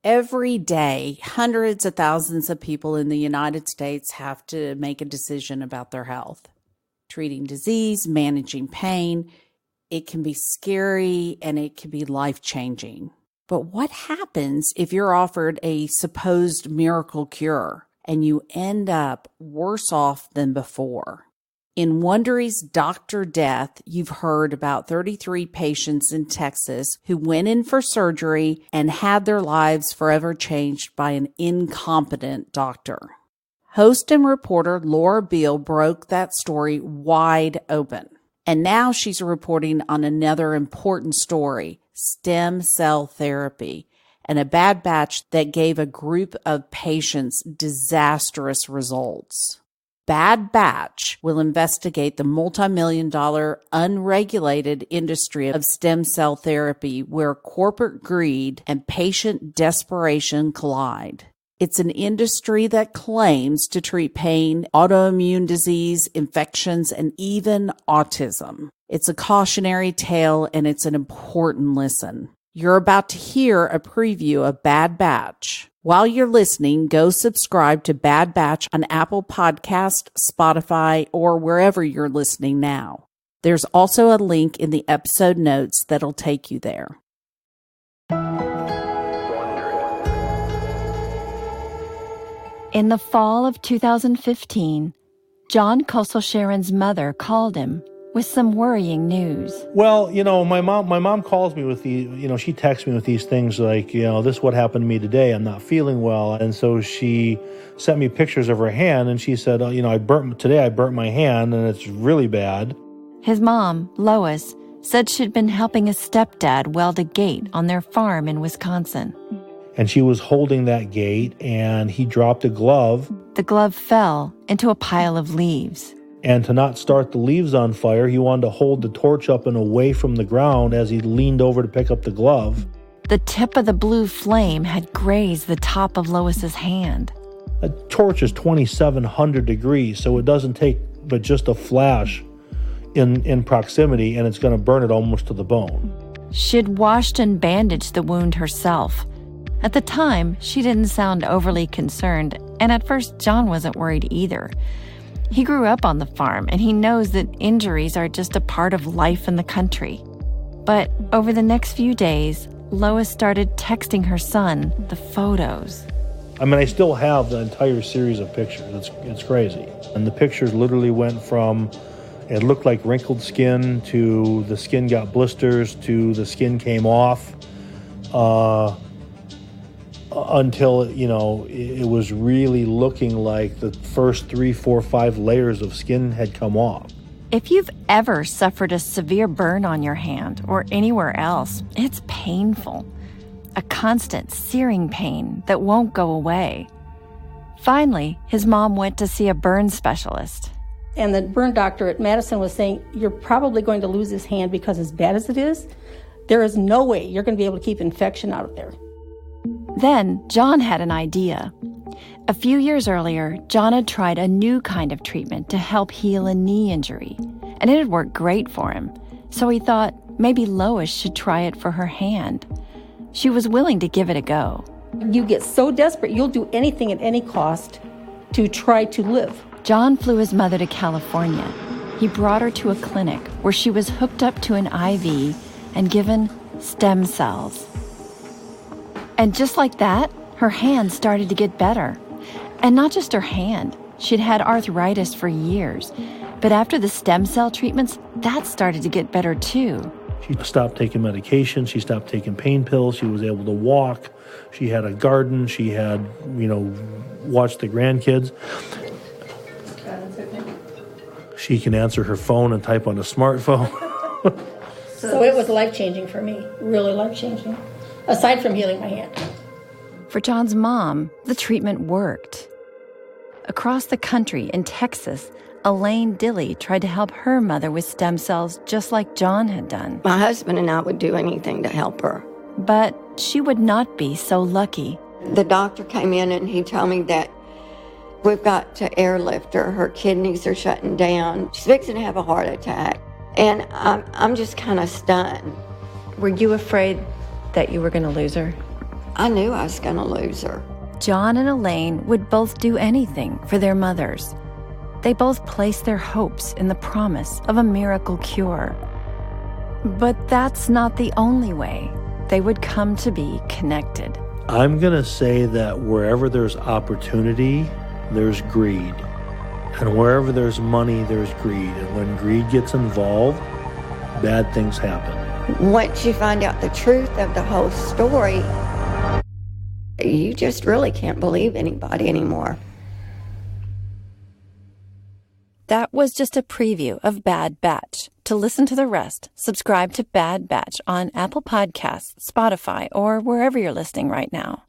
Every day, hundreds of thousands of people in the United States have to make a decision about their health. Treating disease, managing pain, it can be scary and it can be life-changing. But what happens if you're offered a supposed miracle cure and you end up worse off than before? In Wondery's Dr. Death, you've heard about 33 patients in Texas who went in for surgery and had their lives forever changed by an incompetent doctor. Host and reporter Laura Beil broke that story wide open. And now she's reporting on another important story, stem cell therapy, and a bad batch that gave a group of patients disastrous results. Bad Batch will investigate the multi-million-dollar unregulated industry of stem cell therapy where corporate greed and patient desperation collide. It's an industry that claims to treat pain, autoimmune disease, infections, and even autism. It's a cautionary tale, and it's an important listen. You're about to hear a preview of Bad Batch. While you're listening, go subscribe to Bad Batch on Apple Podcast, Spotify, or wherever you're listening now. There's also a link in the episode notes that'll take you there. In the fall of 2015, John Kosel-Sharon's mother called him with some worrying news. Well, my mom calls me with she texts me with these things like, this is what happened to me today. I'm not feeling well. And so she sent me pictures of her hand and she said, I burnt my hand and it's really bad. His mom, Lois, said she'd been helping a stepdad weld a gate on their farm in Wisconsin. And she was holding that gate and he dropped a glove. The glove fell into a pile of leaves. And to not start the leaves on fire, he wanted to hold the torch up and away from the ground as he leaned over to pick up the glove. The tip of the blue flame had grazed the top of Lois's hand. A torch is 2,700 degrees, so it doesn't take but just a flash in proximity, and it's going to burn it almost to the bone. She'd washed and bandaged the wound herself. At the time, she didn't sound overly concerned, and at first John wasn't worried either. He grew up on the farm, and he knows that injuries are just a part of life in the country. But over the next few days, Lois started texting her son the photos. I still have the entire series of pictures. It's crazy. And the pictures literally went from, it looked like wrinkled skin, to the skin got blisters, to the skin came off, until, it was really looking like the first 3, 4, 5 layers of skin had come off. If you've ever suffered a severe burn on your hand or anywhere else, it's painful. A constant searing pain that won't go away. Finally, his mom went to see a burn specialist. And the burn doctor at Madison was saying, you're probably going to lose this hand because as bad as it is, there is no way you're going to be able to keep infection out of there. Then John had an idea. A few years earlier, John had tried a new kind of treatment to help heal a knee injury, and it had worked great for him. So he thought maybe Lois should try it for her hand. She was willing to give it a go. You get so desperate, you'll do anything at any cost to try to live. John flew his mother to California. He brought her to a clinic where she was hooked up to an IV and given stem cells. And just like that, her hand started to get better. And not just her hand. She'd had arthritis for years. But after the stem cell treatments, that started to get better too. She stopped taking medication. She stopped taking pain pills. She was able to walk. She had a garden. She had, watched the grandkids. She can answer her phone and type on a smartphone. So it was life-changing for me, really life-changing. Aside from healing my hand. For John's mom, the treatment worked. Across the country in Texas, Elaine Dilley tried to help her mother with stem cells just like John had done. My husband and I would do anything to help her. But she would not be so lucky. The doctor came in and he told me that we've got to airlift her. Her kidneys are shutting down. She's fixing to have a heart attack. And I'm just kind of stunned. Were you afraid that you were going to lose her? I knew I was going to lose her. John and Elaine would both do anything for their mothers. They both placed their hopes in the promise of a miracle cure. But that's not the only way they would come to be connected. I'm going to say that wherever there's opportunity, there's greed. And wherever there's money, there's greed. And when greed gets involved, bad things happen. Once you find out the truth of the whole story, you just really can't believe anybody anymore. That was just a preview of Bad Batch. To listen to the rest, subscribe to Bad Batch on Apple Podcasts, Spotify, or wherever you're listening right now.